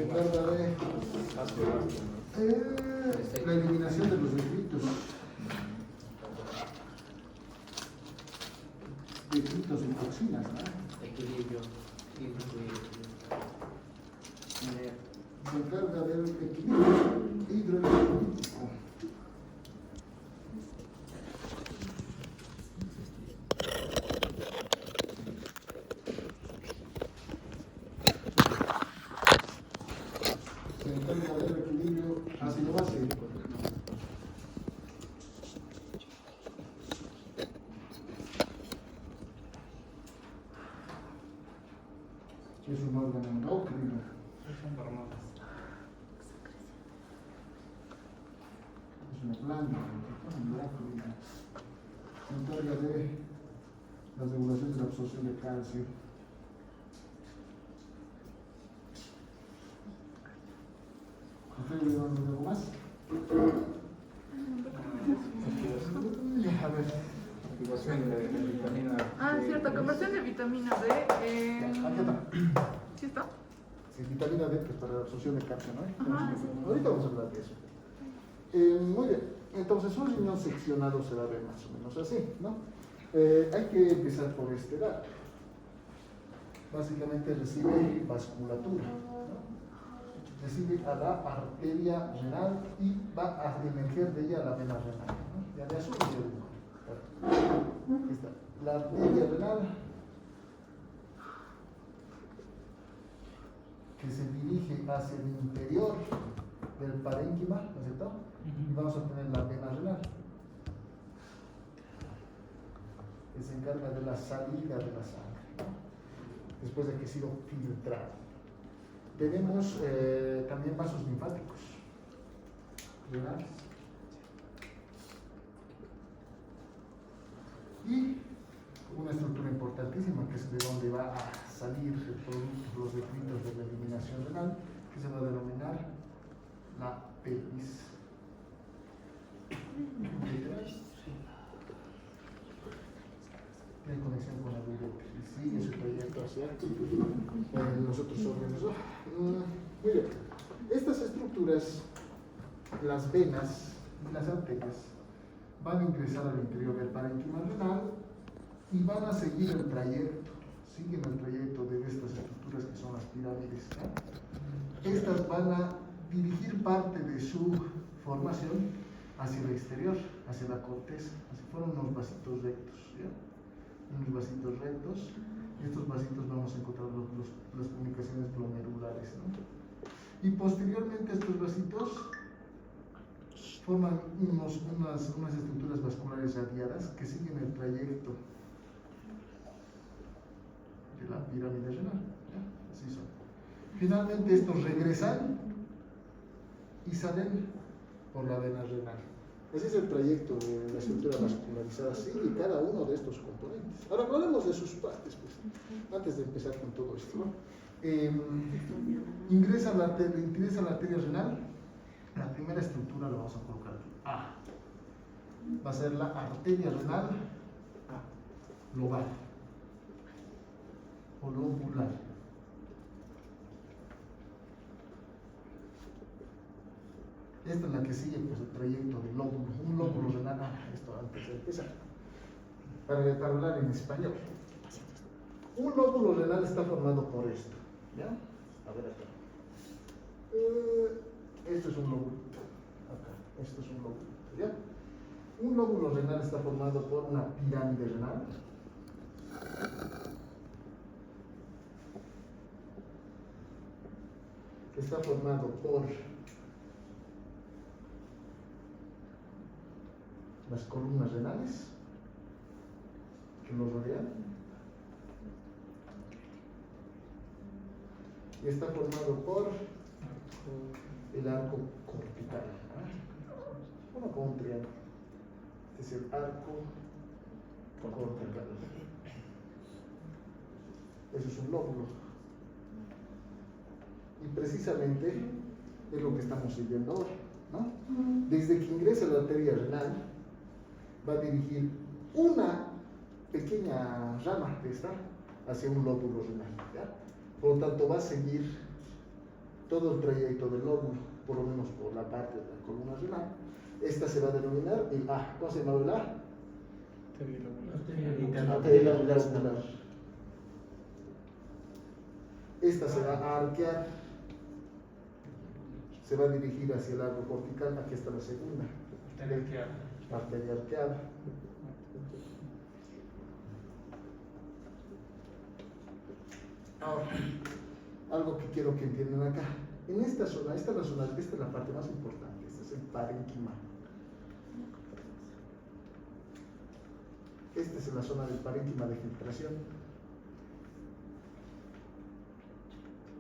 se encarga de la eliminación de los detritos. Detritos y toxinas, ¿no? Equilibrio. Se encarga del equilibrio hidroelectrolítico. Se encarga del equilibrio ácido-base. Es un órgano endocrino. Es una planta endocrina. Se encarga de la regulación de la absorción de calcio. ¿Ustedes le dan algo más? A ver. Activación de vitamina D. Cierto, conversión de vitamina D. Aquí está. ¿Sí está? Sí, vitamina D, pues para la absorción de calcio, ¿no? Ajá, sí. Ahorita vamos a hablar de eso. Muy bien, entonces un riñón seccionado se va a ver más o menos así, ¿no? Hay que empezar por este lado. Básicamente recibe vasculatura, ¿no? Recibe a la arteria renal y va a emerger de ella a la vena renal, ¿no? Ya de azul y de rojo. Aquí está. La arteria renal que se dirige hacia el interior del parénquima, ¿no es cierto? Y vamos a tener la vena renal, que se encarga de la salida de la sangre, ¿no? Después de que ha sido filtrado. Tenemos también vasos linfáticos renales. Y una estructura importantísima que es de donde va a salir el producto, los detritos de la eliminación renal, que se va a denominar la pelvis. Tiene conexión con la uretra y sigue su trayecto hacia los otros órganos. Muy bien. Estas estructuras, las venas y las arterias, van a ingresar al interior del parénquima renal y van a seguir el trayecto, siguen el trayecto de estas estructuras que son las pirámides, ¿no? Estas van a dirigir parte de su formación hacia el exterior, hacia la corteza, así fueron unos vasitos rectos, ¿ya? Unos vasitos rectos, y estos vasitos vamos a encontrar las comunicaciones glomerulares, ¿no? Y posteriormente estos vasitos forman unas estructuras vasculares radiadas que siguen el trayecto de la pirámide renal, ¿ya? Así son. Finalmente estos regresan y salen por la vena renal. Ese es el trayecto de la estructura vascularizada, sigue cada uno de estos componentes. Ahora hablemos de sus partes, pues, antes de empezar con todo esto, ¿no? Ingresa la arteria renal. La primera estructura la vamos a colocar A. Va a ser la arteria renal lobar o lobular. Esta es la que sigue, pues, el trayecto del lóbulo, un lóbulo renal. Esto antes de empezar, para hablar en español. Un lóbulo renal está formado por esto, ¿ya? A ver acá. Esto es un lóbulo. Acá, esto es un lóbulo, ¿ya? Un lóbulo renal está formado por una pirámide renal. Está formado por las columnas renales que lo rodean. Y está formado por el arco cortical, ¿no? Bueno, como un triángulo. Este es el arco cortical. Eso es un lóbulo. Y precisamente es lo que estamos siguiendo ahora, ¿no? Desde que ingresa la arteria renal, va a dirigir una pequeña rama de esta hacia un lóbulo renal, ¿ya? Por lo tanto, va a seguir todo el trayecto del lóbulo, por lo menos por la parte de la columna renal. Esta se va a denominar el A. ¿Cómo se llama el A? Arteria lobular. Esta se va a arquear, se va a dirigir hacia el arco cortical. Aquí está la segunda. Arteria arqueada. Ahora, algo que quiero que entiendan acá. En esta zona, esta es la parte más importante. Este es el parénquima. Esta es la zona del parénquima de filtración.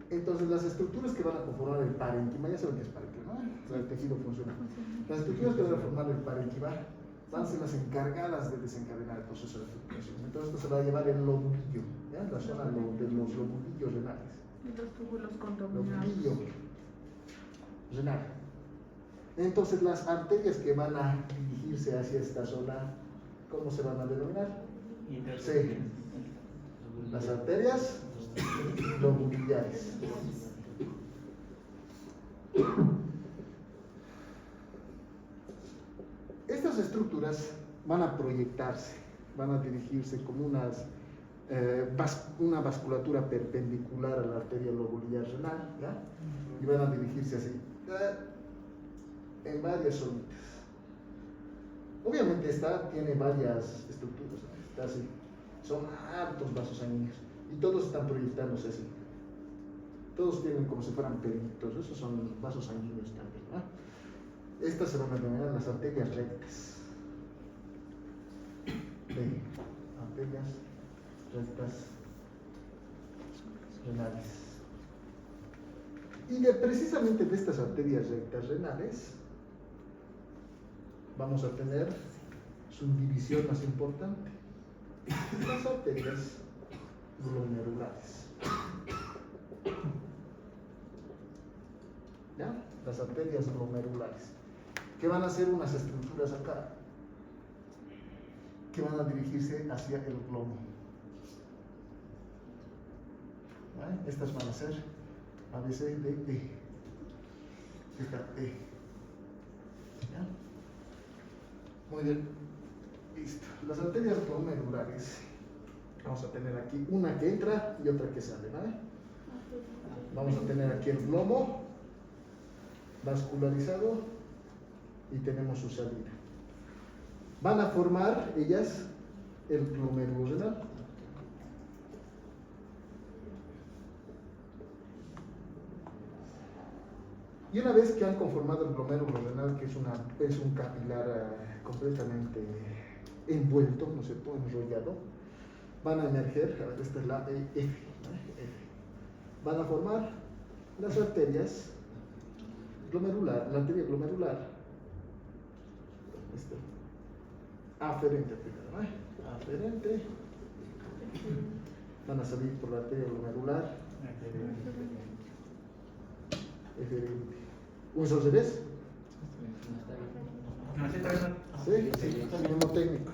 Entonces, las estructuras que van a conformar el parénquima, ya saben qué es parénquima, ¿no? El tejido funcional. Las estructuras que van a formar el parénquima van a ser las encargadas de desencadenar el proceso de filtración. Entonces, esto se va a llamar el lobulillo, ¿ya? La zona de los lobulillos renales. Y los túbulos condominales. Lobulillo renal. Entonces, las arterias que van a dirigirse hacia esta zona, ¿cómo se van a denominar? Sí. Las arterias lobulillares. Estas estructuras van a proyectarse, van a dirigirse como una vasculatura perpendicular a la arteria lobulillar renal, ¿ya? Y van a dirigirse así, en varias zonitas. Obviamente esta tiene varias estructuras, ¿no? Está así, son hartos vasos sanguíneos y todos están proyectándose así. Todos tienen como si fueran pelitos, esos son vasos sanguíneos también, ¿no? Estas se van a denominar las arterias rectas. Arterias rectas renales. Y precisamente de estas arterias rectas renales vamos a tener su división más importante, las arterias glomerulares. ¿Ya? Las arterias glomerulares, que van a ser unas estructuras acá, que van a dirigirse hacia el glomo. ¿Ya? Estas van a ser A, B, C, D, E. Esta E. ¿Ya? Muy bien. Listo. Las arterias glomerulares. Vamos a tener aquí una que entra y otra que sale, ¿vale? Vamos a tener aquí el glomo vascularizado y tenemos su salida. Van a formar ellas el glomérulo renal. Y una vez que han conformado el glomérulo renal, que es un capilar completamente envuelto, no sé, todo enrollado, van a emerger, a ver, esta es la F, F. Van a formar las arterias glomerular, la arteria glomerular, aferente primero, ¿no? Aferente, van a salir por la arteria glomerular, eferente. ¿Un sol se ves? Sí, sí, mismo técnico.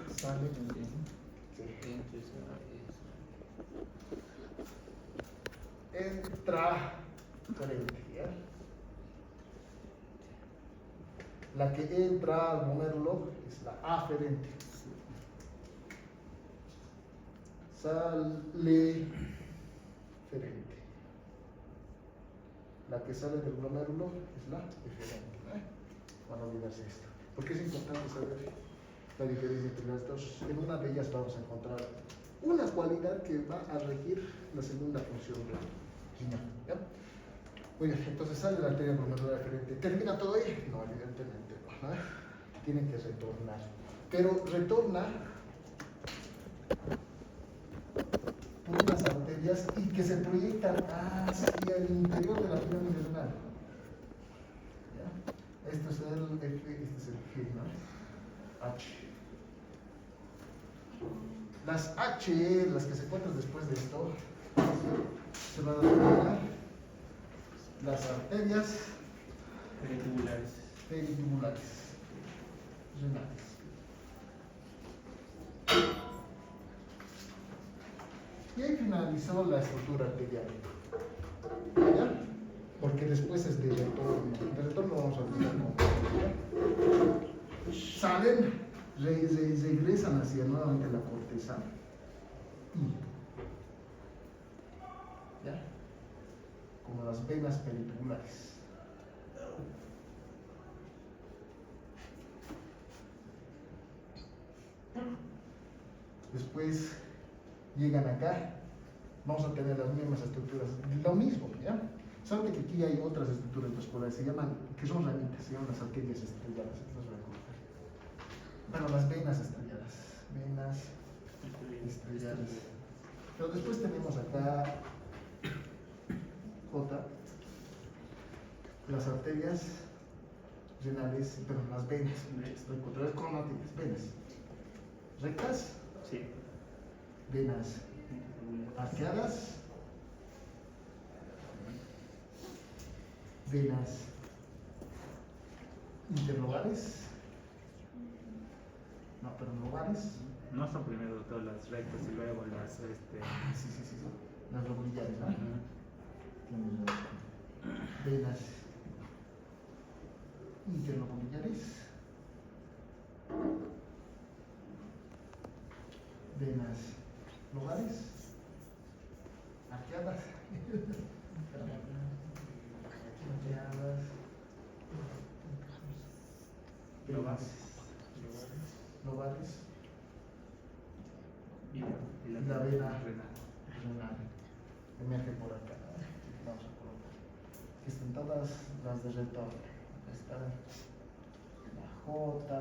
Intraferente, ¿ya? La que entra al glomérulo es la aferente. Sale ferente. La que sale del glomérulo es la eferente. Van a olvidarse esto, porque es importante saber la diferencia entre las dos. En una de ellas vamos a encontrar una cualidad que va a regir la segunda función del riñón. ¿Ya? Muy bien, entonces sale la arteria glomerular eferente. ¿Termina todo ahí? No, evidentemente no, ¿no? Tiene que retornar. Pero retorna por unas arterias y que se proyectan hacia el interior de la pirámide renal. ¿Ya? Este es el F, este es el G, ¿no? H. Las H, las que se encuentran después de esto, se van a denominar las arterias peritubulares renales. Y ahí finalizó la estructura arterial. ¿Ya? porque después es de retorno. De retorno vamos a ver cómo. Salen, regresan hacia nuevamente la corteza y, ¿ya? Como las venas peripulares. Después llegan acá, vamos a tener las mismas estructuras, lo mismo, ¿ya? Saben que aquí hay otras estructuras vasculares, se llaman, que son ramitas, se llaman las arterias estrelladas. Bueno, las venas estrelladas. Venas estrelladas. Pero después tenemos acá J, las arterias renales, pero las venas, otra vez con arterias, venas. Rectas, Sí. venas arqueadas, venas interlobales, no, pero lobales, No son primero todas las rectas y luego las sí, las lobrillares, ¿no? Ujú. Tienes razón. Venas interlobrillares, venas lobales, arqueadas, arqueadas, venas lobales y y la vena renal. renal emerge por acá. Vamos a colocar. Aquí están todas las de retorno. Acá está la J,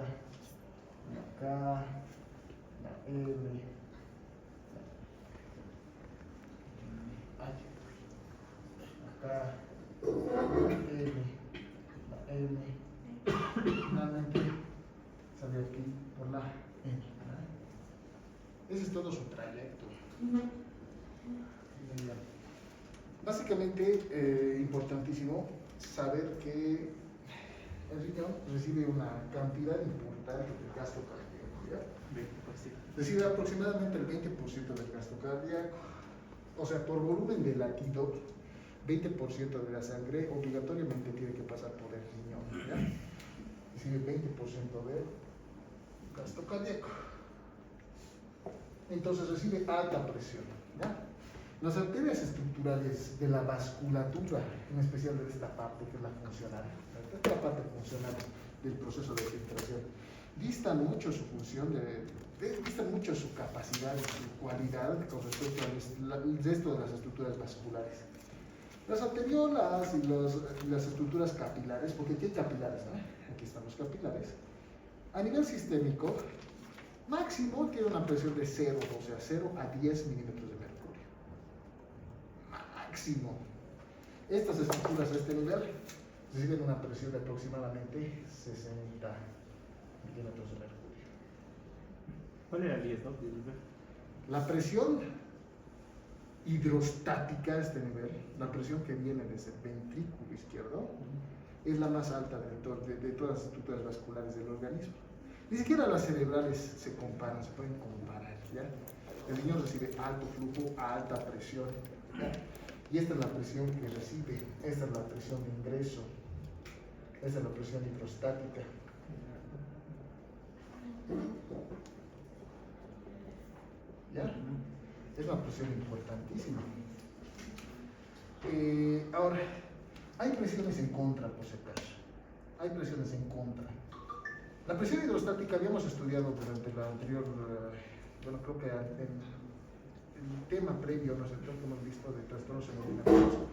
la K, la L, acá, la L, la M, finalmente sale aquí por la N. ¿No? Ese es todo su trayecto. Básicamente, importantísimo saber que el riñón recibe una cantidad importante de gasto cardíaco, ¿ya? 20%. Recibe aproximadamente el 20% del gasto cardíaco. O sea, por volumen de latido, 20% de la sangre obligatoriamente tiene que pasar por el riñón, ¿ya? Recibe 20% del gasto cardíaco. Entonces recibe alta presión, ¿ya? Las arterias estructurales de la vasculatura, en especial de esta parte que es la funcional, esta es la parte funcional del proceso de filtración, distan mucho su función, distan mucho su capacidad, su cualidad con respecto al resto de las estructuras vasculares. Las arteriolas y las estructuras capilares, porque aquí hay capilares, ¿no? Aquí están los capilares. A nivel sistémico, máximo tiene una presión de 0, o sea, 0 a 10 milímetros de mercurio. Máximo. Estas estructuras a este nivel reciben una presión de aproximadamente 60 milímetros de mercurio. ¿Cuál era el 10, no? La presión hidrostática a este nivel, la presión que viene desde el ventrículo izquierdo, es la más alta de todas las estructuras vasculares del organismo. Ni siquiera las cerebrales se comparan, se pueden comparar, ¿ya? El riñón recibe alto flujo a alta presión, ¿ya? Y esta es la presión que recibe, esta es la presión de ingreso, esta es la presión hidrostática. ¿Ya? Es una presión importantísima. Ahora, hay presiones en contra, por si acaso. Hay presiones en contra. La presión hidrostática habíamos estudiado durante la anterior, bueno, creo que el tema previo, no sé, creo que hemos visto de trastornos hemodinámicos.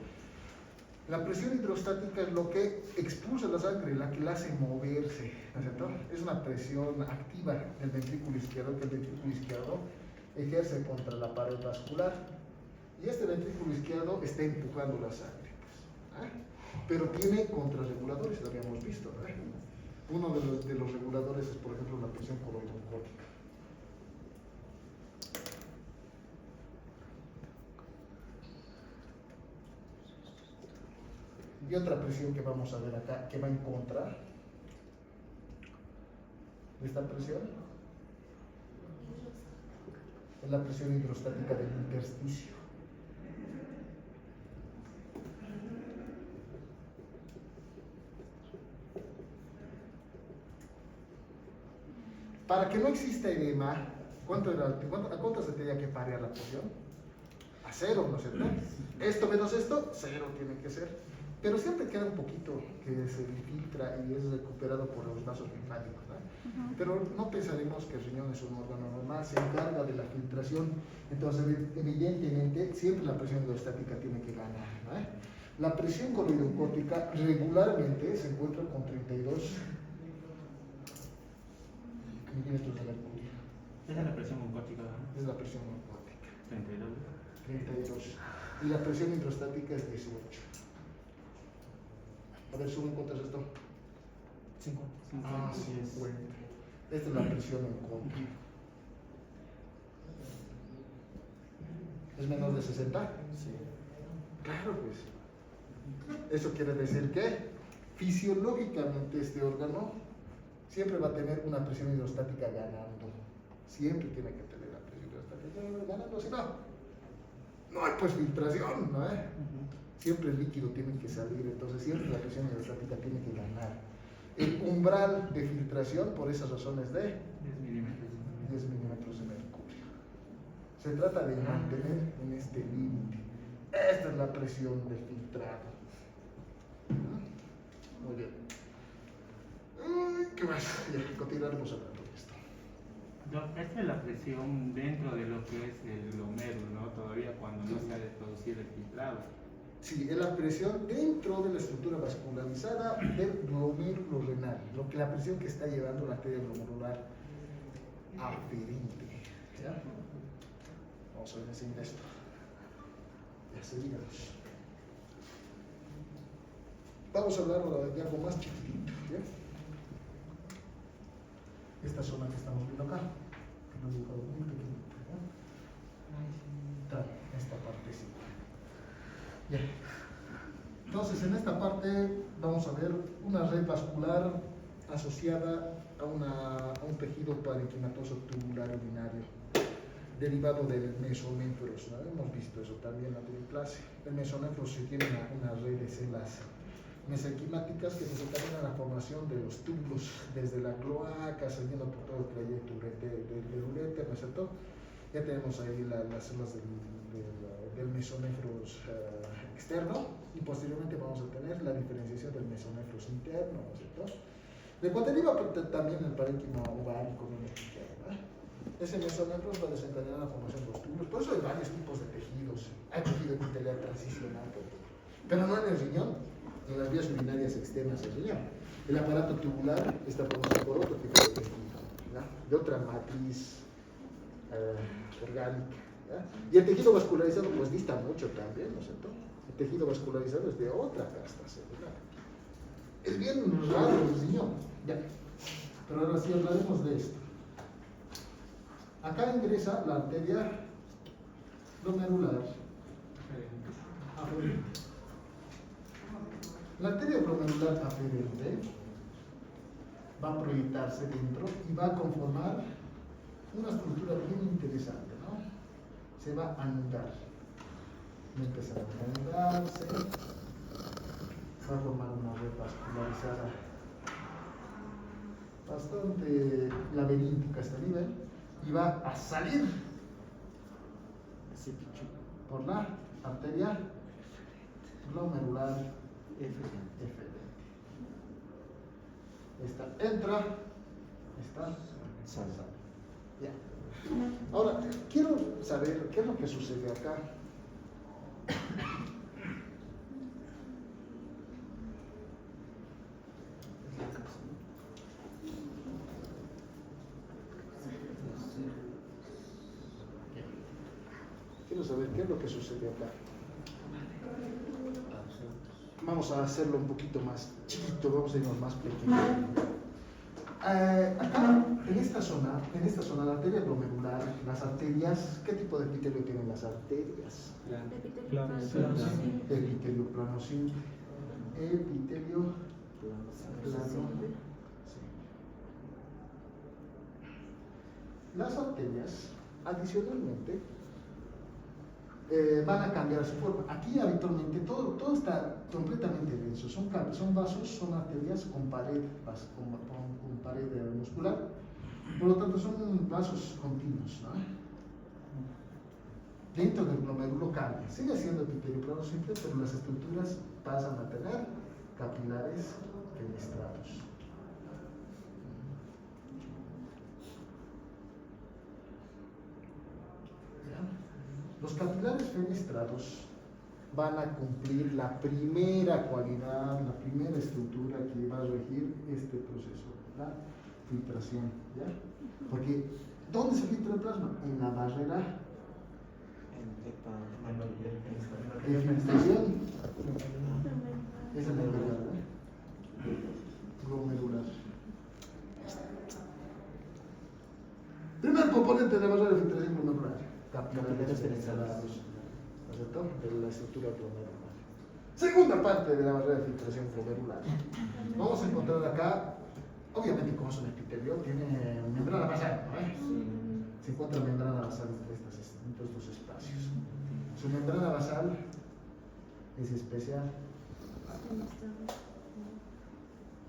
La presión hidrostática es lo que expulsa la sangre, la que la hace moverse, ¿no es cierto? Es una presión activa del ventrículo izquierdo, que el ventrículo izquierdo ejerce contra la pared vascular. Y este ventrículo izquierdo está empujando la sangre, pues, ¿eh? Pero tiene contrarreguladores, lo habíamos visto, ¿eh? Uno de los reguladores es, por ejemplo, la presión coroidocórtica. Y otra presión que vamos a ver acá, que va en contra de esta presión, es la presión hidrostática del intersticio. Para que no exista edema, ¿a cuánto se tenía que parear la presión? A 0, ¿no es cierto? Esto menos esto, 0 tiene que ser. Pero siempre queda un poquito que se infiltra y es recuperado por los vasos linfáticos, ¿no? Pero no pensaremos que el riñón es un órgano normal, se encarga de la filtración. Entonces, evidentemente, siempre la presión hidrostática tiene que ganar, ¿no? La presión coroidocórtica regularmente se encuentra con 32 milímetros de mercurio. Esa es la presión oncótica, ¿no? Es la presión oncótica. 32. 32. Y la presión hidrostática es 18. A ver, suben cuánto es esto. 50. Ah, 50. Esta es la presión oncótica. ¿Es menor de 60? Sí. Claro, pues. Eso quiere decir que fisiológicamente este órgano siempre va a tener una presión hidrostática ganando. Siempre tiene que tener la presión hidrostática ganando, si no hay pues filtración, ¿no? Siempre el líquido tiene que salir, entonces siempre la presión hidrostática tiene que ganar. El umbral de filtración, por esas razones, de 10 milímetros. 10 milímetros de mercurio. Se trata de mantener en este límite. Esta es la presión del filtrado. Muy bien. ¿Qué más? Ya, continuaremos hablando de esto. Esta es la presión dentro de lo que es el glomérulo, ¿no? Todavía cuando no se ha de producir el filtrado. Sí, es la presión dentro de la estructura vascularizada del glomérulo renal, la presión que está llevando la arteria glomerular aferente. ¿Ya? Vamos a ver enseñar esto. Ya seguimos. Vamos a hablar ahora de algo más chiquitito. ¿Ya? Esta zona que estamos viendo acá, que lo he dibujado muy pequeñito. ¿Ya? Esta partecita. Bien. Entonces, en esta parte vamos a ver una red vascular asociada a un tejido parenquimatoso tubular urinario derivado del mesonéfros, ¿no? Hemos visto eso también en la primera clase. El mesonéfros se tiene una red de células mesenquimáticas que desencadenan la formación de los túbulos desde la cloaca, saliendo por todo el trayecto del ureter, ¿no es cierto? Ya tenemos ahí las células del mesonéfros externo y posteriormente vamos a tener la diferenciación del mesonéfros interno, ¿no es cierto? De cual deriva también el parénquima ovárico interno, ¿no? Ese mesonéfros va a desencadenar la formación de los túbulos. Por eso hay varios tipos de tejidos. Hay tejido epitelial transicional, pero no en el riñón, en las vías urinarias externas del riñón. El aparato tubular está formado por otro tipo de tejido, ¿no? De otra matriz orgánica. ¿Ya? Y el tejido vascularizado pues dista mucho también, ¿no es cierto? El tejido vascularizado es de otra casta celular. Es bien raro el riñón, ¿ya? Pero ahora sí hablaremos de esto. Acá ingresa la arteria glomerular aferente. La arteria glomerular aferente va a proyectarse dentro y va a conformar una estructura bien interesante, ¿no? Se va a anudar. Va a empezar a anudarse. Va a formar una red vascularizada bastante laberíntica a este nivel y va a salir por la arteria glomerular eferente. Esta entra, esta sale. Ya. Ahora, quiero saber qué es lo que sucede acá. Quiero saber qué es lo que sucede acá. Vamos a hacerlo un poquito más chiquito, vamos a irnos más pequeño. Acá, en esta zona, la arteria glomerular, las arterias, ¿qué tipo de epitelio tienen las arterias? Plano. Epitelio plano simple. Epitelio plano simple. Las arterias, adicionalmente, van a cambiar su forma. Aquí habitualmente todo está completamente denso. Son vasos, son arterias con pared muscular. Por lo tanto, son vasos continuos, ¿no? Dentro del glomérulo cambia. Sigue siendo epitelio simple, pero las estructuras pasan a tener capilares fenestrados. Los capilares fenestrados van a cumplir la primera cualidad, la primera estructura que va a regir este proceso, la filtración, ¿ya? Porque, ¿dónde se filtra el plasma? En la barrera de filtración. Esa es la barrera, glomerular. Primer componente de la barrera de filtración glomerular, capilares fenestrados, ¿no es cierto? De la estructura glomerular. Segunda parte de la barrera de filtración glomerular. Vamos a encontrar acá, obviamente como es un epitelio, tiene membrana basal, ¿no? Se encuentra membrana basal entre estos dos espacios. Su membrana basal es especial.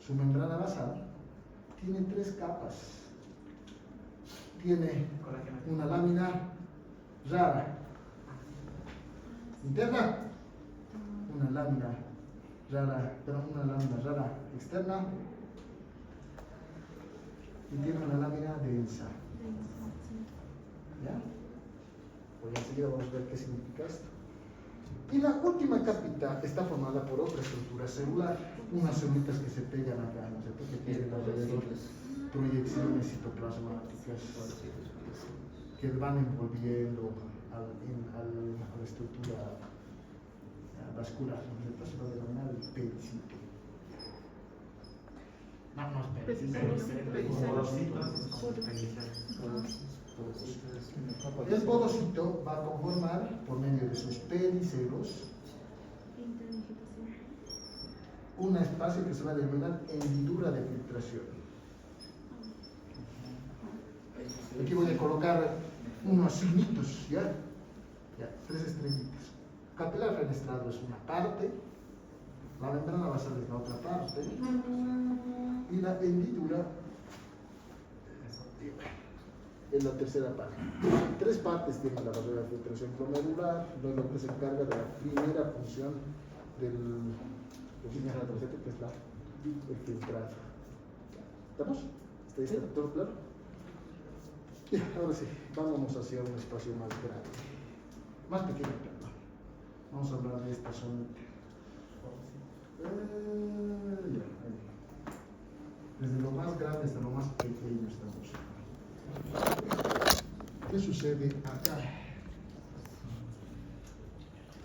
Su membrana basal tiene 3 capas. Tiene una lámina rara interna, una lámina rara externa y tiene una lámina densa. ¿Ya? Pues enseguida vamos a ver qué significa esto. Y la última capita está formada por otra estructura celular, unas células que se pegan acá, ¿no es cierto? Que tienen alrededor proyecciones citoplasmáticas que van envolviendo a la estructura vascular, ¿no es cierto? Se va a denominar el pericito. No es pericito. El podocito va a conformar, por medio de sus pericelos, un espacio que se va a denominar hendidura de filtración. Aquí voy a colocar unos signitos, ¿ya? 3 estrellitas. Capilar fenestrado es una parte, la membrana basal es la otra parte, y la hendidura es la tercera parte. 3 partes tiene la barrera de filtración glomerular, lo que se encarga de la primera función del filtrado, que es el filtrado. ¿Estamos? ¿Está todo claro? Ya, ahora sí, vámonos hacia un espacio más grande, más pequeño, perdón. Vamos a hablar de esta zonita. Desde lo más grande hasta lo más pequeño estamos. ¿Qué sucede acá?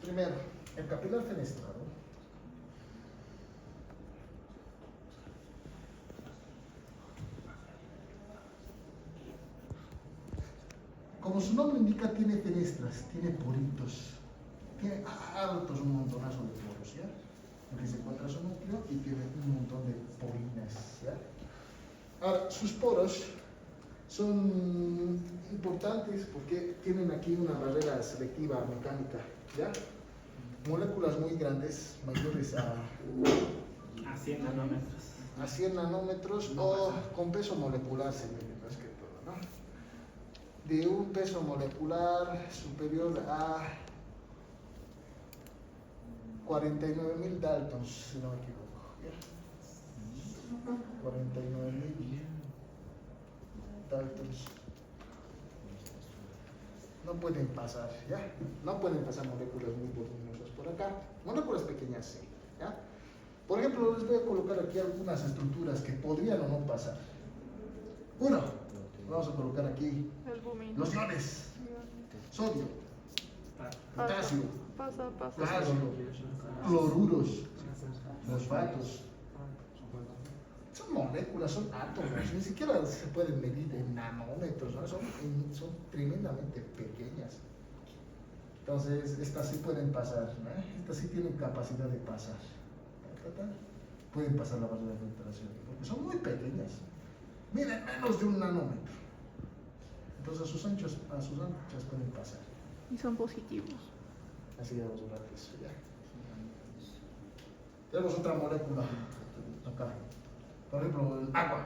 Primero, el capilar fenestrado como su nombre indica, tiene fenestras, tiene poritos, tiene altos, un montonazo de poros, ¿ya? Aquí se encuentra su núcleo y tiene un montón de porinas, ¿ya? Ahora, sus poros son importantes porque tienen aquí una barrera selectiva mecánica, ¿ya? Moléculas muy grandes, mayores a 100 nanómetros. A 100 nanómetros o con peso molecular, se mide más que todo, ¿no? De un peso molecular superior a 49.000 Daltons, si no me equivoco. ¿Ya? 49.000 Daltons. No pueden pasar, ¿ya? No pueden pasar moléculas muy voluminosas por acá. Moléculas pequeñas sí, ¿ya? Por ejemplo, les voy a colocar aquí algunas estructuras que podrían o no pasar. Uno, vamos a colocar aquí los iones, sodio, potasio, calcio, cloruros, fosfatos. Son moléculas, son átomos, ni siquiera se pueden medir en nanómetros, ¿no? Son tremendamente pequeñas. Entonces, estas sí pueden pasar, ¿no? Estas sí tienen capacidad de pasar. Pueden pasar la barrera de filtración, porque son muy pequeñas. Miren, menos de un nanómetro. Entonces, a sus anchas pueden pasar. Y son positivos. Así que vamos a hablar de eso ya. Tenemos otra molécula acá. Por ejemplo, el agua.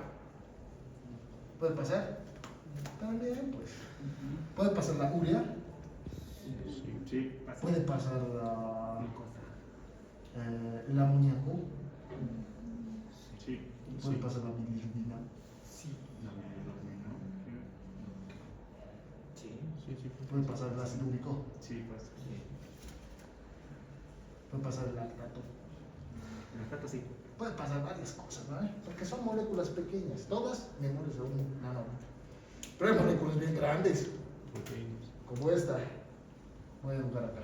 ¿Puede pasar? También, pues. ¿Puede pasar la urea? Sí, pasa. ¿Puede pasar el amoníaco? Sí. ¿Puede pasar la bilirrubina? Sí. ¿Puede pasar el ácido úrico? Sí, pasa. ¿Puede pasar el lactato? El lactato sí. Puede pasar varias cosas, ¿no? Porque son moléculas pequeñas, todas menores a un nanómetro. Pero hay moléculas bien grandes, como esta. Voy a buscar acá.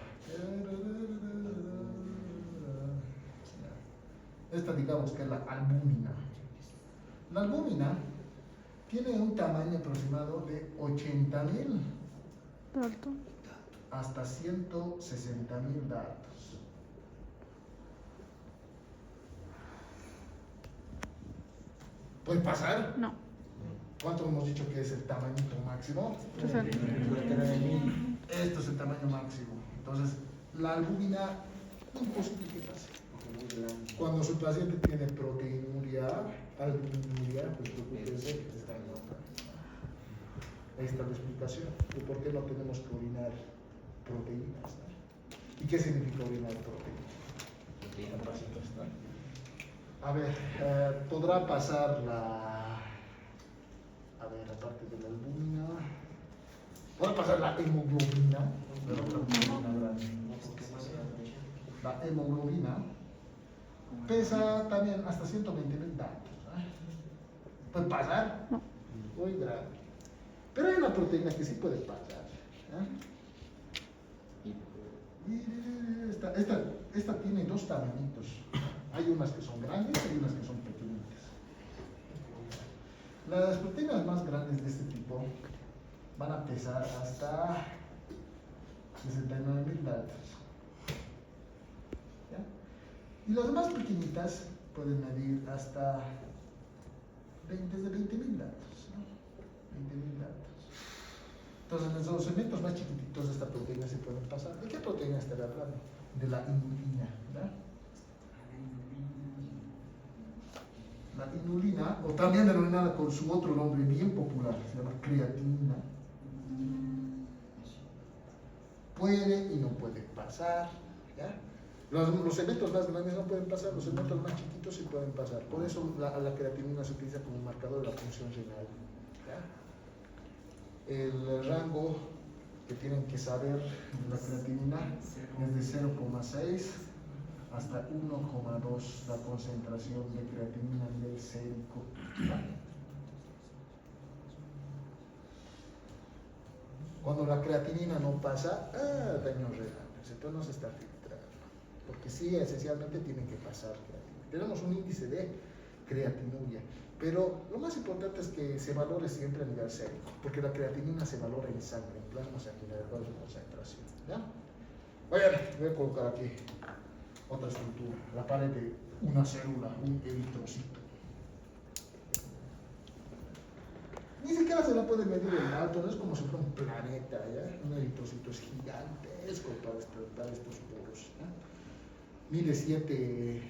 Esta digamos que es la albúmina. La albúmina tiene un tamaño aproximado de 80.000 Dalton. hasta 160.000 datos. ¿Puede pasar? No. ¿Cuánto hemos dicho que es el tamaño máximo? 60. Esto es el tamaño máximo. Entonces, la albúmina, imposible que pase. Cuando su paciente tiene proteinuria, albuminuria, pues preocúpense que está en otra. Ahí está la explicación de por qué no tenemos que orinar proteínas, ¿no? ¿Y qué significa orinar proteínas? A ver, podrá pasar aparte de la albúmina, podrá pasar la hemoglobina, la hemoglobina pesa también hasta 120.000 datos. ¿Puede pasar? No. Muy grande. Pero hay una proteína que sí puede pasar. Y esta tiene dos tamañitos. Hay unas que son grandes y unas que son pequeñitas. Las proteínas más grandes de este tipo van a pesar hasta 69.000 datos. ¿Ya? Y las más pequeñitas pueden medir hasta desde 20.000 datos. ¿No? 20.000 datos. Entonces, en los segmentos más chiquititos de esta proteína se pueden pasar. ¿De qué proteína estaré hablando? De la inulina. ¿Verdad? La inulina, o también denominada con su otro nombre bien popular, se llama creatinina, puede y no puede pasar. ¿Ya? Los eventos más grandes no pueden pasar, los eventos más chiquitos sí pueden pasar. Por eso la creatinina se utiliza como marcador de la función renal. ¿Ya? El rango que tienen que saber de la creatinina es de 0,6 hasta 1,2 la concentración de creatinina a nivel sérico. Cuando la creatinina no pasa, daño renal, entonces no se está filtrando. Porque sí, esencialmente tienen que pasar creatinina. Tenemos un índice de creatinuria, pero lo más importante es que se valore siempre a nivel sérico, porque la creatinina se valora en sangre, en plasma sanguíneo, de su concentración. ¿Ya? Voy a colocar aquí otra estructura, la pared de una célula, un eritrocito. Ni siquiera se la puede medir en alto, no es como si fuera un planeta, ¿ya? Un eritrocito es gigantesco para explotar estos poros. ¿Ya? Mide 7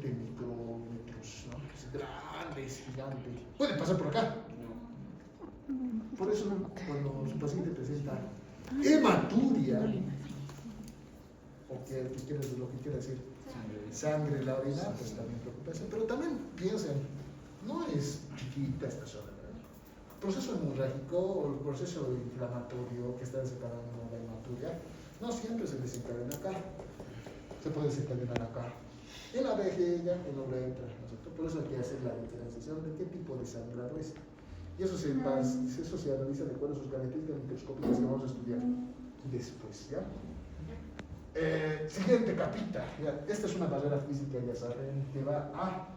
micrómetros, ¿no? Es grande, es gigante. ¿Puede pasar por acá? No. Por eso cuando su paciente presenta hematuria, o que lo que quiere decir sangre en la orina, pues también preocupense. Pero también piensen, no es chiquita esta zona, ¿verdad? El proceso hemorrágico o el proceso inflamatorio que está desencadenando la hematuria no siempre se desencadena acá, se puede desencadenar acá, en la vejiga, en la uretra, ¿no es cierto? Por eso hay que hacer la diferenciación de qué tipo de sangrado es. Y eso se analiza de acuerdo a sus características microscópicas que vamos a estudiar después, ¿ya? Siguiente capita, ¿ya? Esta es una barrera física, ya saben, que va a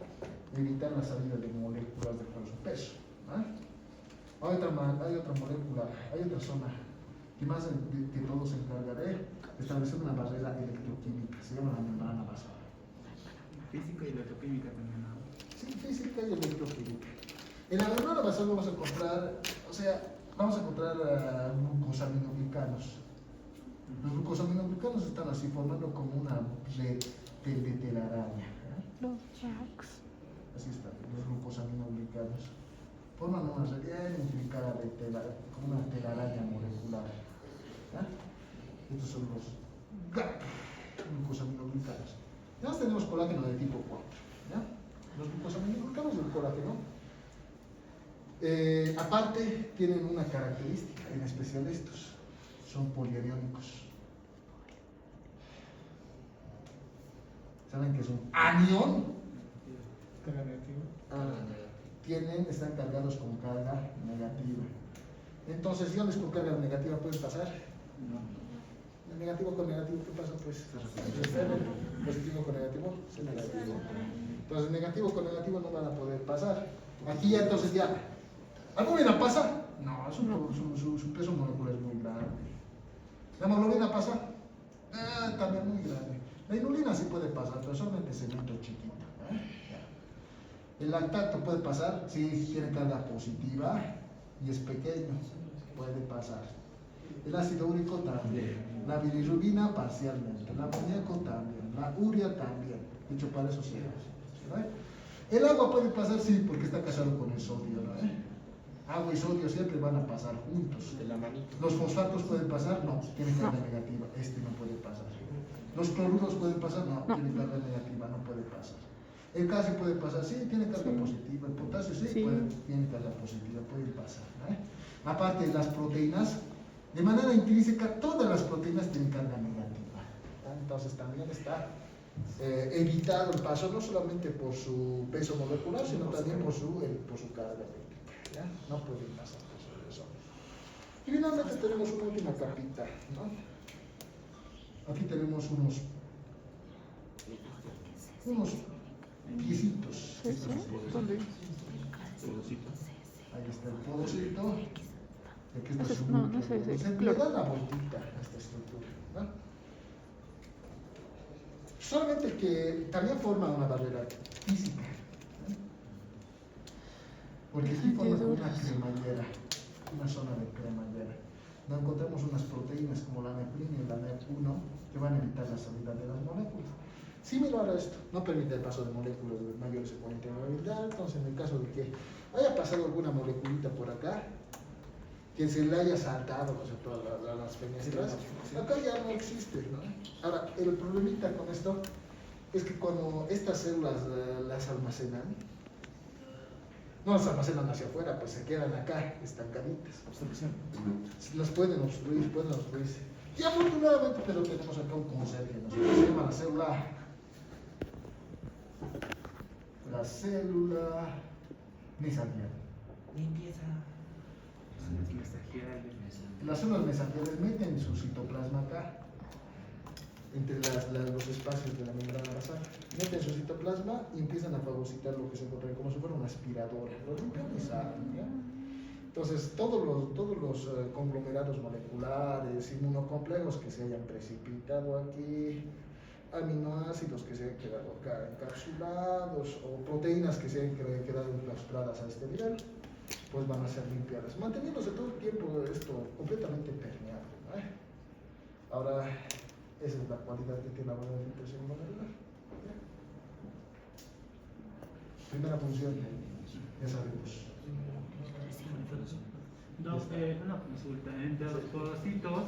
evitar la salida de moléculas de acuerdo a su peso. ¿No? Hay otra molécula, hay otra zona que más que todo se encarga de establecer una barrera electroquímica, se llama la membrana basal. Física y electroquímica también, ¿no? Sí, física y electroquímica. En la membrana basal vamos a encontrar, glucosaminoglicanos. Los glucosaminoglicanos están así formando como una red de telaraña. Los racks. Así están, los glucosaminoglicanos. forman una red bien intrincada de como una telaraña molecular. ¿Ya? Estos son los glucosaminoglicanos. Además tenemos colágeno de tipo 4. ¿Ya? Los glucosaminoglicanos del colágeno, aparte, tienen una característica, en especial estos, son polianiónicos. ¿Saben qué es un anión? Están cargados con carga negativa. Entonces, iones con carga negativa pueden pasar. El negativo con negativo, ¿qué pasa? Pues positivo con negativo, es negativo. Entonces, negativo con negativo no van a poder pasar. Aquí ya, entonces ya. ¿Albumina pasa? No, su peso molecular es muy grande. ¿La hemoglobina pasa? También muy grande. La inulina sí puede pasar, pero solamente cemento chiquito. El lactato puede pasar, sí, tiene carga positiva y es pequeño, puede pasar. El ácido úrico también, la bilirrubina parcialmente, el amoníaco también, la urea también, de hecho para eso sirve. ¿No? El agua puede pasar, sí, porque está casado con el sodio, ¿no? Agua y sodio siempre van a pasar juntos. Los fosfatos pueden pasar, no, tienen carga negativa, este no puede pasar. Los cloruros pueden pasar, no, tienen carga negativa, no puede pasar. El calcio puede pasar, sí, tiene carga positiva. El potasio sí, tiene carga positiva, puede pasar. Aparte, las proteínas, de manera intrínseca, todas las proteínas tienen carga negativa. Entonces también está evitado el paso, no solamente por su peso molecular, sino también por su carga negativa. No pueden pasar por sobre eso. Y finalmente tenemos una última capita, ¿no? Aquí tenemos unos piecitos. ¿Dónde? Ahí está el podocito. Aquí está su No, no sé, le da la vueltita a esta estructura, ¿no? Solamente que también forma una barrera física, ¿no? Porque aquí forma una cremallera, una zona de cremallera. Donde encontramos unas proteínas como la nefrina y la NEP1 que van a evitar la salida de las moléculas. Similar a esto, no permite el paso de moléculas mayores de 49 militar. Entonces, en el caso de que haya pasado alguna moleculita por acá, que se le haya saltado, ¿no? Todas las fenestras, acá ya no existe, ¿no? Ahora, el problemita con esto es que cuando estas células las almacenan, no las almacenan hacia afuera, pues se quedan acá, estancaditas. Las pueden obstruirse. Y afortunadamente, pero tenemos acá un conserje, ¿no? Se llama la célula mesarial. Las células mesariales meten su citoplasma acá, entre los espacios de la membrana basal. Meten su citoplasma y empiezan a fagocitar lo que se encuentra como si fuera una aspiradora. Lo limpian y salen, ¿ya? Entonces, todos los conglomerados moleculares, inmunocomplejos que se hayan precipitado aquí, aminoácidos que se hayan quedado acá encapsulados, o proteínas que se hayan quedado encapsuladas a este nivel, pues van a ser limpiadas, manteniéndose todo el tiempo esto completamente permeable, ¿no? Ahora, esa es la cualidad que tiene la barrera de filtración molecular. Primera función, ya sabemos. Una consulta. Entre los podocitos,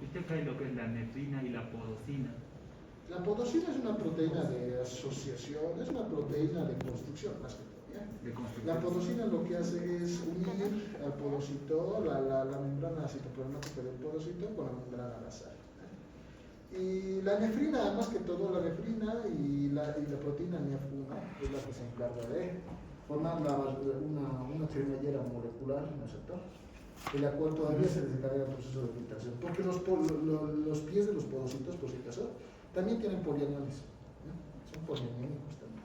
usted cae lo que es la nefrina y la podocina. La podocina es una proteína de asociación, es una proteína de construcción más que todo. La podocina lo que hace es unir al podocito, la membrana citoplasmática del podocito con la membrana basal. Y la nefrina, más que todo la nefrina y la proteína NEF1 es la que se encarga de formar una cremallera molecular, ¿no es cierto?, en la cual todavía se descarga el proceso de filtración. Porque los pies de los podocitos, por si acaso, también tienen polianiones, ¿no? Son polianiónicos también,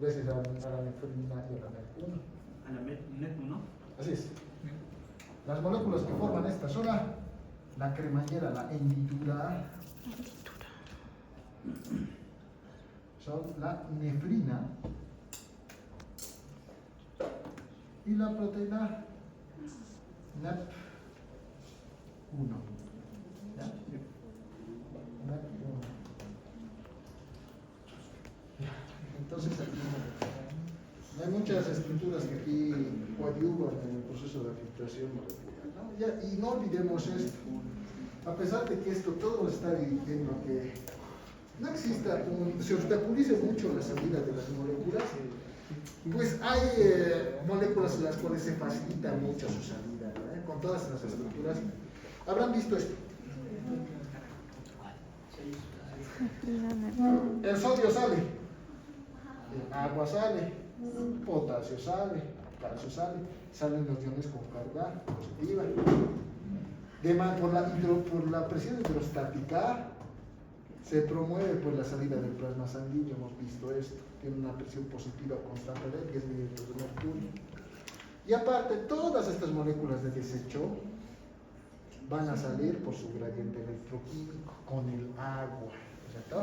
gracias a la nefrina y a la NEF1. ¿A la NEF1? Así es. Las moléculas que forman esta zona, la cremallera, la hendidura, son la nefrina y la proteína NEP1. ¿Ya? NEP1. Entonces aquí Hay muchas estructuras que aquí coadyuvan en el proceso de filtración molecular, ¿no? Y no olvidemos esto. A pesar de que esto todo está dirigiendo a que no exista se obstaculice mucho la salida de las moléculas, pues hay moléculas en las cuales se facilita mucho su salida, ¿no? Con todas las estructuras. Habrán visto esto. El sodio sale, el agua sale, potasio sale, calcio sale, salen los iones con carga positiva. Por la presión hidrostática se promueve pues, la salida del plasma sanguíneo, hemos visto esto, tiene una presión positiva constante de 10 mililitros de mercurio. Y aparte, todas estas moléculas de desecho van a salir por su gradiente electroquímico con el agua, ¿cierto?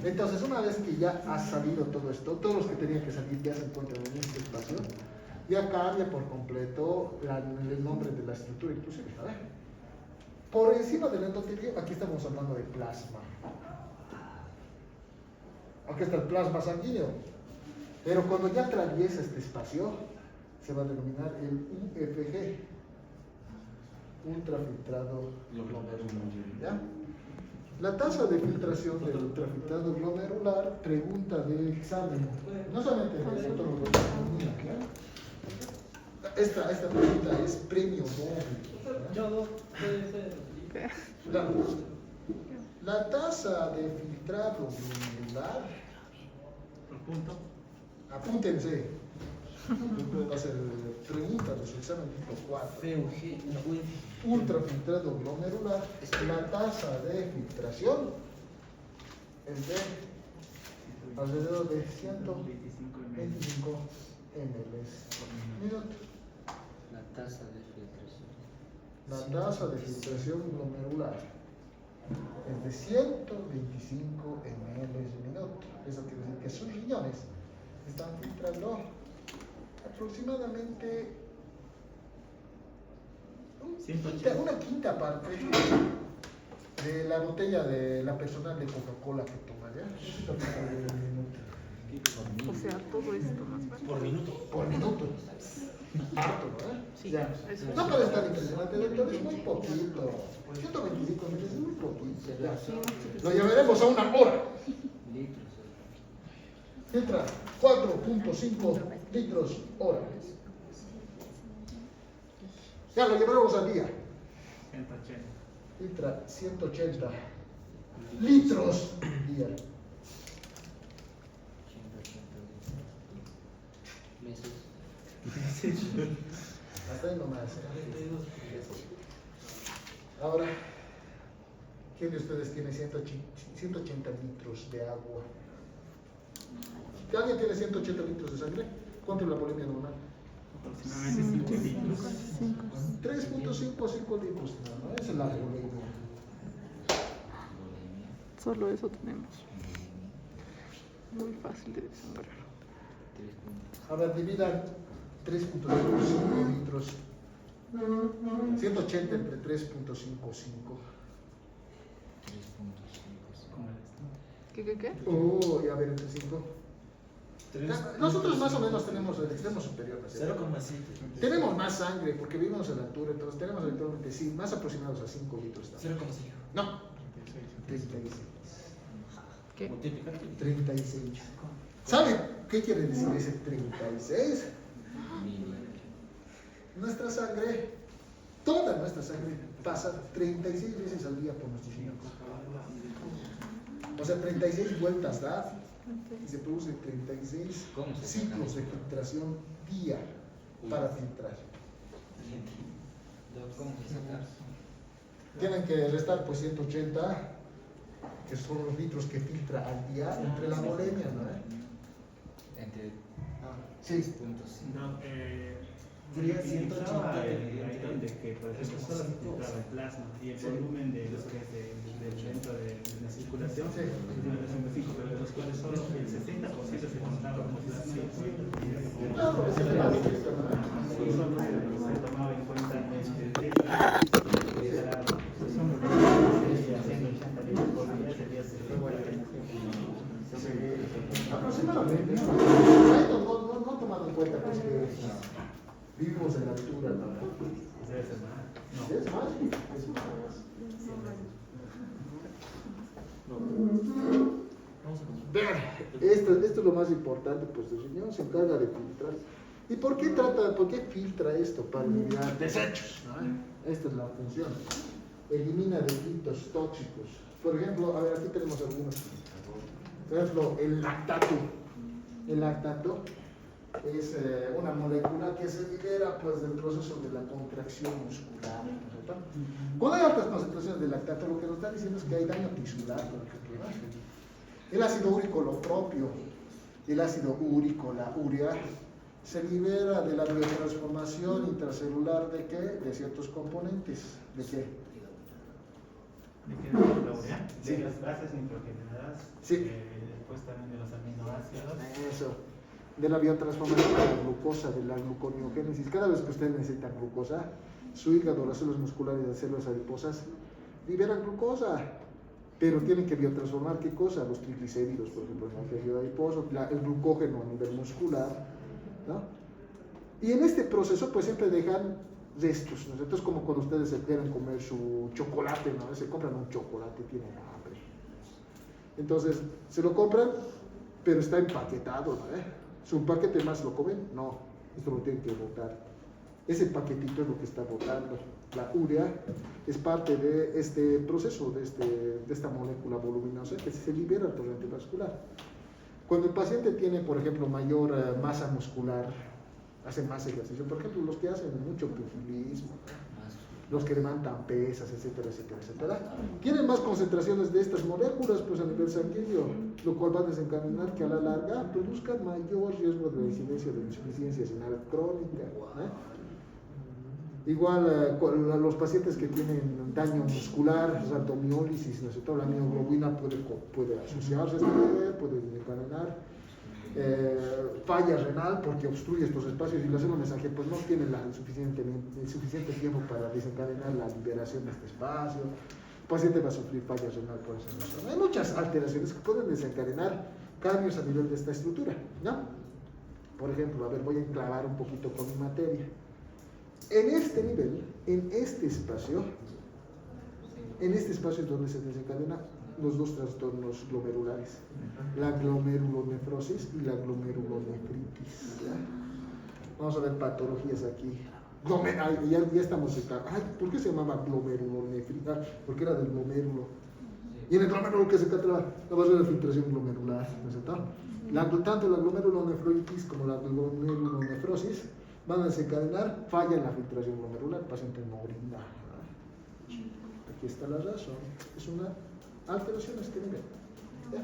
Entonces, una vez que ya ha salido todo esto, todos los que tenían que salir ya se encuentran en este espacio, ya cambia por completo el nombre de la estructura, inclusive, ¿sabes? Por encima del endotelio, aquí estamos hablando de plasma. Aquí está el plasma sanguíneo. Pero cuando ya atraviesa este espacio, se va a denominar el UFG, ultrafiltrado glomerular. ¿Ya? La tasa de filtración del ultrafiltrado glomerular, pregunta de examen. No solamente de nosotros lo vemos. Esta pregunta es premio Nobel. La tasa de filtrado glomerular, apúntense, va a ser pregunta de su examen tipo 4. Ultrafiltrado glomerular, la tasa de filtración es de alrededor de 125 ml por minuto. La tasa de filtración glomerular es de 125 ml por minuto. Eso quiere decir que sus riñones están filtrando aproximadamente una quinta parte de la botella de la personal de Coca-Cola que toma, ¿ya? O sea, todo esto más vale. ¿Por minuto? Por minuto. Harto, ¿no? Sí, Ya. eso No puede estar impresionante, doctor, es muy poquito. 125 mil es muy poquito. Ya. Lo llevaremos a una hora. Filtra 4.5 litros hora. Ya lo llevaremos al día. 180. Filtra 180 litros día. Hasta ahí nomás. Ahora, ¿quién de ustedes tiene 180 litros de agua? ¿Alguien tiene 180 litros de sangre? ¿Cuánto es la bulimia normal? Aproximadamente 5 litros. 3.5 a 5 litros. No, esa es la bulimia. Solo eso tenemos. Muy fácil de desangrar. A ver, dividan 3.5 litros. 180 entre 3.55. ¿Qué? Oh, y a ver, entre 5. Nosotros más o menos tenemos el extremo superior. ¿No? 0,7. Tenemos más sangre porque vivimos en la altura, entonces tenemos actualmente sí, más aproximados a 5 litros. 0,5. No, 36. ¿Qué? Multiplicar. 36. ¿Saben qué quiere decir ese 36? Nuestra sangre, toda nuestra sangre pasa 36 veces al día por nuestros riñones. O sea, 36 vueltas da y se produce 36 ciclos de filtración día para filtrar. ¿Cómo se saca? Tienen que restar pues 180, que son los litros que filtra al día entre la bulimia, ¿no? Entre Sí. 6.5. No, Sería utilizaba 180 ahí donde que, por ejemplo, solo se filtraba el plasma y el volumen de los que es dentro de la circulación, Sí. es de 35, pero de los cuales solo el 60% se contaba como plasma y Claro, ese es el más difícil, ¿no? solo se tomaba en cuenta haciendo 80 litros por día sería 60. Aproximadamente. No tomando en cuenta pues, que vivimos en la altura, ¿no? Debe ser más. Es más, es más. Vean, esto es lo más importante, pues el riñón se encarga de filtrar. ¿Y por qué filtra esto? Para eliminar desechos, ¿no? Esta es la función. Elimina desechos tóxicos. Por ejemplo, a ver, aquí tenemos algunos. Por ejemplo, el lactato. El lactato es una molécula que se libera pues, del proceso de la contracción muscular, ¿no es cierto? Cuando hay altas concentraciones de lactato, lo que nos está diciendo es que hay daño tisular, por ejemplo, ¿no? El ácido úrico, lo propio, el ácido úrico, la urea, se libera de la biotransformación intracelular de qué? De ciertos componentes. ¿De qué? ¿De qué es la urea? Sí. De las bases nitrogenadas, Sí. Después también de los aminoácidos. Eso. De la biotransformación de la glucosa, de la gluconeogénesis. Cada vez que ustedes necesitan glucosa, su hígado, las células musculares, las células adiposas, liberan glucosa. Pero tienen que biotransformar ¿qué cosa? Los triglicéridos, por ejemplo, en el tejido adiposo, el glucógeno a nivel muscular, ¿no? Y en este proceso, pues siempre dejan restos, ¿no? Entonces, como cuando ustedes se quieren comer su chocolate, ¿no? Se compran un chocolate, tienen hambre. Entonces, se lo compran, pero está empaquetado, ¿no? ¿Su paquete más lo comen? No, esto lo tienen que botar. Ese paquetito es lo que está botando. La urea es parte de este proceso, de esta molécula voluminosa que se libera al torrente vascular. Cuando el paciente tiene, por ejemplo, mayor masa muscular, hace más ejercicio, por ejemplo, los que hacen mucho pugilismo, los que levantan pesas, etcétera, etcétera, etcétera, tienen más concentraciones de estas moléculas pues, a nivel sanguíneo, lo cual va a desencadenar que a la larga produzca mayor riesgo de la incidencia de insuficiencia renal crónica, ¿eh? Igual los pacientes que tienen daño muscular, rhabdomiólisis, ¿no es cierto? La mioglobina puede asociarse a este nivel, puede desencadenar falla renal porque obstruye estos espacios y la célula mensaje pues no tiene el suficiente tiempo para desencadenar la liberación de este espacio. El paciente va a sufrir falla renal por esa razón. Hay muchas alteraciones que pueden desencadenar cambios a nivel de esta estructura, ¿no? Por ejemplo, a ver, voy a enclavar un poquito con mi materia. En este nivel, en este espacio es donde se desencadenan los dos trastornos glomerulares, la glomerulonefrosis y la glomerulonefritis. ¿Ya? Vamos a ver patologías aquí. Ya estamos acá. Ay, ¿por qué se llamaba glomerulonefritis? Porque era del glomérulo. Y en el glomérulo que se encuentra la base de filtración glomerular, ¿no es cierto? Tanto la glomerulonefritis como la glomerulonefrosis van a desencadenar falla en la filtración glomerular, el paciente no orina. Aquí está la razón, es una alteración a este nivel. ¿Ya?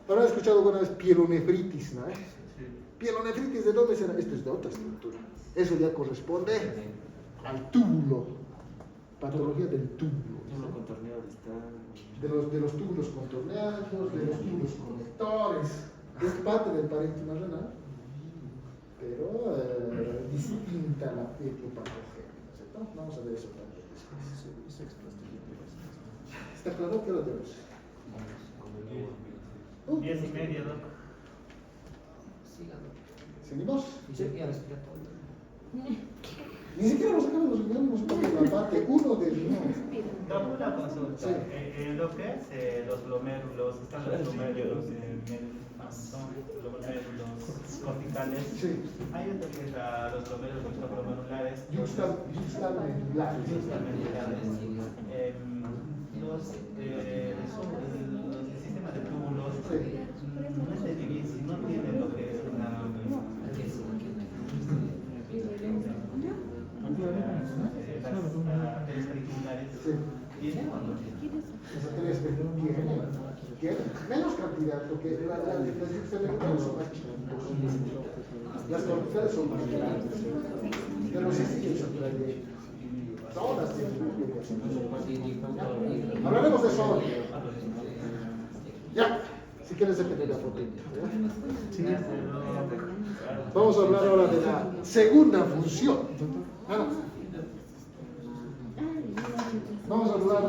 Habrán escuchado alguna vez pielonefritis, ¿no? Sí. Pielonefritis, ¿de dónde será? Esto es de otra estructura. Eso ya corresponde al túbulo, patología del túbulo. De los túbulos contorneados, de los túbulos conectores. Es parte del parénquima renal, pero distinta a la etiopatogenia, ¿cierto? Vamos a ver eso también después. ¿Está claro? ¿Qué hora tenemos? 10:30, Doc. ¿Seguimos? Sí. Ni siquiera nos sacamos los riñones, nos sacamos la parte 1 del riñón. Doc, una consulta. Sí. Lo que es los glomérulos, están los glomérulos son glomérulos corticales. Sí. Hay otro que es los glomérulos glomerulares. Justamendulares. El sistema de túbulos Sí. no es difícil, no tiene lo que es una arterias periculares. Sí. ¿Tiene o no tiene? Tiene menos cantidad, porque las diferencias son más chiquitas. Las corticales son más grandes. Pero sí siguen su trayecto. Todas tienen una. Hablaremos de eso. Ya, si quieres se te la foto. Vamos a hablar ahora de la segunda función. Vamos a hablar de